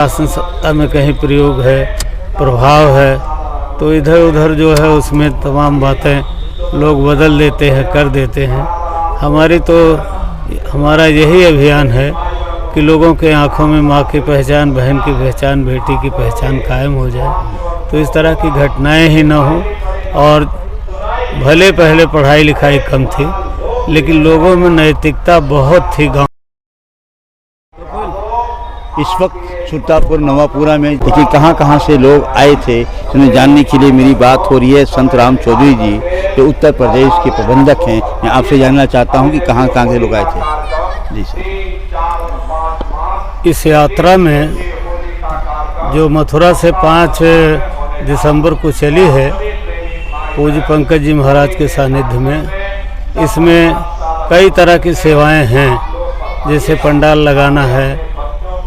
शासन सत्ता में कहीं प्रयोग है, प्रभाव है, तो इधर उधर जो है उसमें तमाम बातें लोग बदल देते हैं, कर देते हैं। हमारा यही अभियान है कि लोगों के आंखों में माँ की पहचान, बहन की पहचान, बेटी की पहचान कायम हो जाए, तो इस तरह की घटनाएं ही न हो। और भले पहले पढ़ाई लिखाई कम थी, लेकिन लोगों में नैतिकता बहुत थी। गाँव इस वक्त सुल्तानपुर नवापुरा में देखिए कहाँ से लोग आए थे, उन्हें जानने के लिए मेरी बात हो रही है। संत राम चौधरी जी जो उत्तर प्रदेश के प्रबंधक हैं, मैं आपसे जानना चाहता हूं कि कहाँ से लोग आए थे। जी सर। इस यात्रा में जो मथुरा से 5 दिसंबर को चली है, पूज्य पंकज जी महाराज के सानिध्य में, इसमें कई तरह की सेवाएं हैं, जैसे पंडाल लगाना है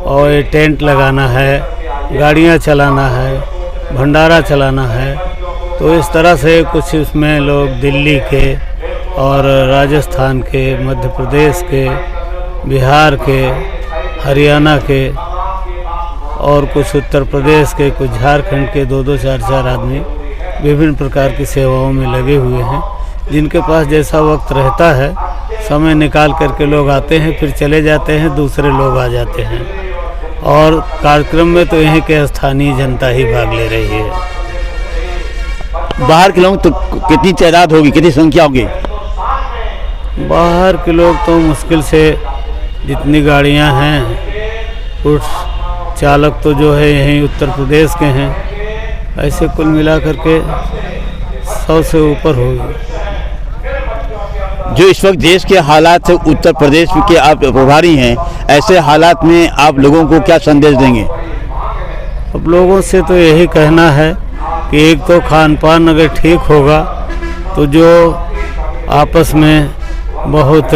और टेंट लगाना है, गाड़ियां चलाना है, भंडारा चलाना है। तो इस तरह से कुछ इसमें लोग दिल्ली के और राजस्थान के, मध्य प्रदेश के, बिहार के, हरियाणा के और कुछ उत्तर प्रदेश के, कुछ झारखंड के 2-2, 4-4 आदमी विभिन्न प्रकार की सेवाओं में लगे हुए हैं। जिनके पास जैसा वक्त रहता है, समय निकाल करके लोग आते हैं, फिर चले जाते हैं, दूसरे लोग आ जाते हैं। और कार्यक्रम में तो यहीं के स्थानीय जनता ही भाग ले रही है। बाहर के लोग तो कितनी तादाद होगी, कितनी संख्या होगी? बाहर के लोग तो मुश्किल से जितनी गाड़ियां हैं, कुछ चालक तो जो है यहीं उत्तर प्रदेश के हैं, ऐसे कुल मिला करके 100 से ऊपर होगी। जो इस वक्त देश के हालात से उत्तर प्रदेश के आप प्रभारी हैं, ऐसे हालात में आप लोगों को क्या संदेश देंगे? अब लोगों से तो यही कहना है कि एक तो खान पान अगर ठीक होगा तो जो आपस में बहुत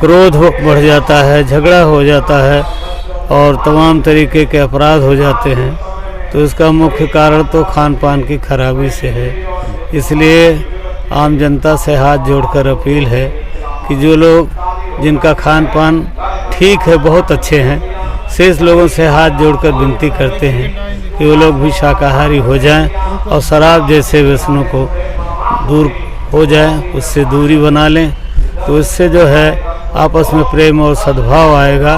क्रोध बढ़ जाता है, झगड़ा हो जाता है और तमाम तरीके के अपराध हो जाते हैं, तो इसका मुख्य कारण तो खान पान की खराबी से है। इसलिए आम जनता से हाथ जोड़कर अपील है कि जो लोग जिनका खान पान ठीक है, बहुत अच्छे हैं, शेष लोगों से हाथ जोड़कर विनती करते हैं कि वो लोग भी शाकाहारी हो जाएं और शराब जैसे व्यसनों को दूर हो जाएं, उससे दूरी बना लें। तो इससे जो है आपस में प्रेम और सद्भाव आएगा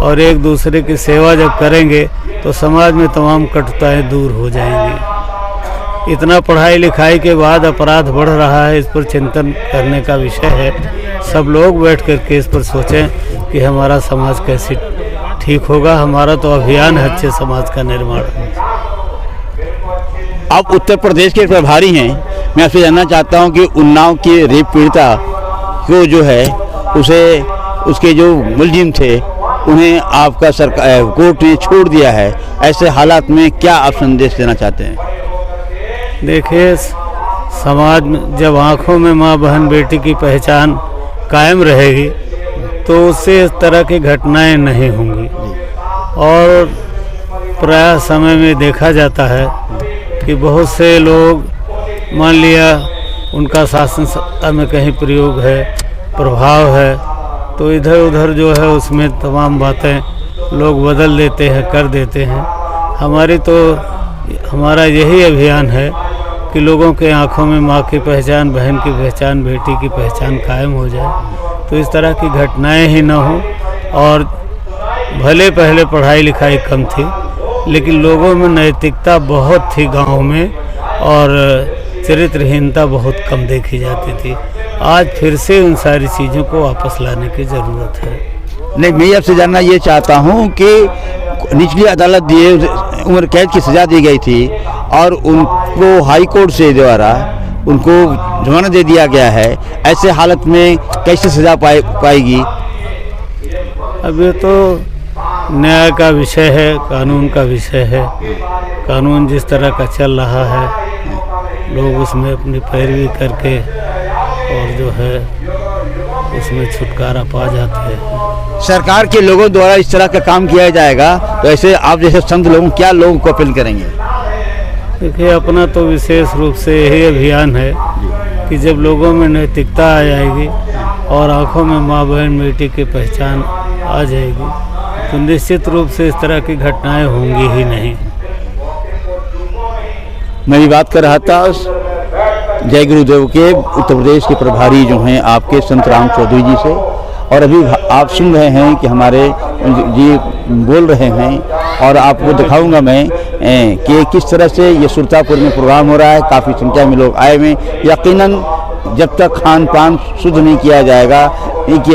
और एक दूसरे की सेवा जब करेंगे तो समाज में तमाम कटुताएं दूर हो जाएंगी। इतना पढ़ाई लिखाई के बाद अपराध बढ़ रहा है, इस पर चिंतन करने का विषय है। सब लोग बैठ करके इस पर सोचें कि हमारा समाज कैसे ठीक होगा। हमारा तो अभियान है अच्छे समाज का निर्माण। आप उत्तर प्रदेश के प्रभारी हैं, मैं आपसे जानना चाहता हूं कि उन्नाव की रेप पीड़िता को जो है उसके जो मुलजिम थे उन्हें आपका सरकार कोर्ट ने छोड़ दिया है, ऐसे हालात में क्या आप संदेश देना चाहते हैं? देखिए, समाज में जब आँखों में माँ, बहन, बेटी की पहचान कायम रहेगी तो उससे इस तरह की घटनाएं नहीं होंगी। और प्राय समय में देखा जाता है कि बहुत से लोग, मान लिया उनका शासन सत्ता में कहीं प्रयोग है, प्रभाव है, तो इधर उधर जो है उसमें तमाम बातें लोग बदल देते हैं, कर देते हैं। हमारा यही अभियान है कि लोगों के आंखों में माँ की पहचान, बहन की पहचान, बेटी की पहचान कायम हो जाए, तो इस तरह की घटनाएं ही न हो। और भले पहले पढ़ाई लिखाई कम थी, लेकिन लोगों में नैतिकता बहुत थी गाँव में, और चरित्रहीनता बहुत कम देखी जाती थी। आज फिर से उन सारी चीज़ों को वापस लाने की ज़रूरत है। नहीं, मैं आपसे जानना ये चाहता हूँ कि निचली अदालत दिए उम्र कैद की सज़ा दी गई थी और उनको हाई कोर्ट से द्वारा उनको जमानत दे दिया गया है, ऐसे हालत में कैसे सज़ा पाएगी? अब ये तो न्याय का विषय है, कानून का विषय है। कानून जिस तरह का चल रहा है, लोग उसमें अपनी पैरवी करके और जो है उसमें छुटकारा पा जाते हैं। सरकार के लोगों द्वारा इस तरह का काम किया जाएगा, तो ऐसे आप जैसे संत लोगों क्या लोगों को अपील करेंगे? देखिए, अपना तो विशेष रूप से यही अभियान है कि जब लोगों में नैतिकता आ जाएगी और आंखों में माँ, बहन, बेटी की पहचान आ जाएगी, तो निश्चित रूप से इस तरह की घटनाएं होंगी ही नहीं। मैं ये बात कर रहा था जय गुरुदेव के उत्तर प्रदेश के प्रभारी जो हैं आपके संत राम चौधरी जी से, और अभी आप सुन रहे हैं कि हमारे जी बोल रहे हैं, और आपको दिखाऊंगा मैं कि किस तरह से ये सुरतापुर में प्रोग्राम हो रहा है। काफ़ी संख्या में लोग आए हुए। यकीनन जब तक खान पान शुद्ध नहीं किया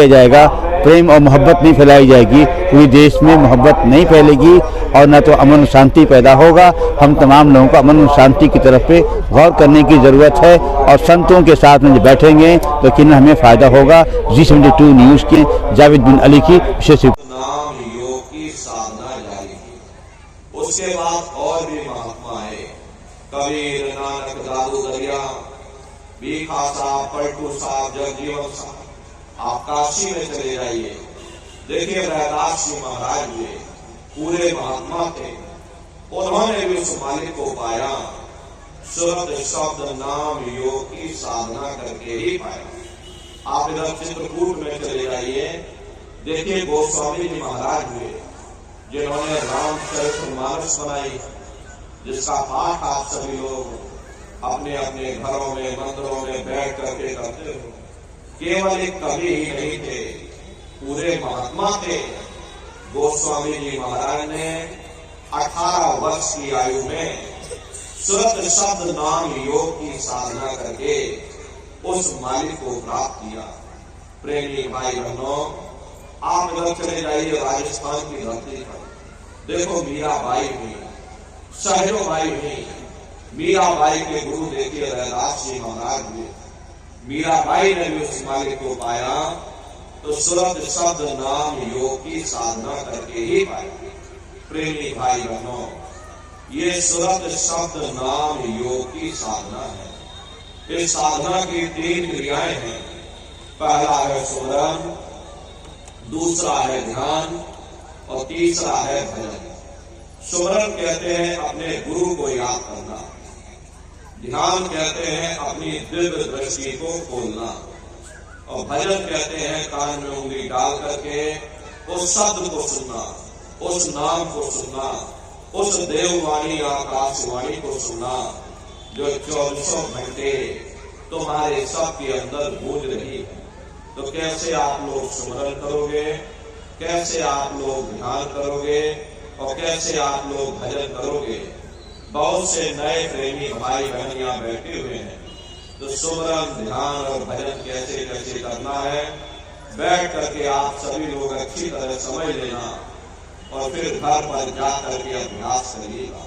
जाएगा, प्रेम और मोहब्बत नहीं फैलाई जाएगी, पूरे देश में मोहब्बत नहीं फैलेगी और न तो अमन शांति पैदा होगा। हम तमाम लोगों को अमन शांति की तरफ पे गौर करने की ज़रूरत है, और संतों के साथ में जब बैठेंगे तो किन हमें फ़ायदा होगा। G72 न्यूज़ के जावेद बिन अली की विशेष नाम योग की साधना जारी की। उसके बाद और भी महात्मा आए, कबीर, नानक, दादू दरिया, बीखा साहब, पलटू साहब, जगजीवन साहब। आप काशी में चले जाइए, देखिए रैदास जी महाराज हुए, पूरे महात्मा थे। उन्होंने भी उस मालिक को पाया, शुद्ध शब्द नाम योग की साधना करके ही पाया। आप इधर चित्रकूट में चले जाइए, देखिए गोस्वामी जी महाराज हुए, जिन्होंने रामचरितमानस बनाई, जिसका पाठ आप सभी लोग अपने अपने घरों में, मंदिरों में बैठ करके करते हो। केवल एक कवि ही नहीं थे, पूरे महात्मा थे। गोस्वामी जी महाराज ने 18 वर्ष की आयु में शुद्ध शब्द नाम योग की साधना करके उस मालिक को प्राप्त किया। प्रेमी भाई बहनों, आप इधर चले जाइए राजस्थान की धरती पर, देखो मीराबाई हुई, सहजोबाई हुई। मीराबाई के गुरु देखिए रैदास जी महाराज हुए। मीराबाई ने भी उस मालिक को पाया तो शुद्ध शब्द नाम योग की साधना करके ही पाया। प्रेमी भाई बहनों, ये शुद्ध शब्द नाम योग की साधना है। इस साधना की 3 क्रियाएं हैं। पहला है सुमरन, दूसरा है ध्यान और तीसरा है भजन। सुमरन कहते हैं अपने गुरु को याद करना, ध्यान कहते हैं अपनी दिव्य दृष्टि को खोलना, और भजन कहते हैं कान में उंगली डाल करके उस शब्द को सुनना, उस नाम को सुनना, उस देववाणी आकाशवाणी को सुनना जो 24 घंटे तुम्हारे सबके अंदर गूंज रही है। तो कैसे आप लोग सुमरन करोगे, कैसे आप लोग ध्यान करोगे और कैसे आप लोग भजन करोगे। बहुत से नए प्रेमी भाई बहन यहाँ बैठे हुए हैं, तो सुमरन, ध्यान और भजन कैसे कैसे करना है, बैठ करके आप सभी लोग अच्छी तरह समझ लेना और फिर घर पर जा करके अभ्यास करिएगा।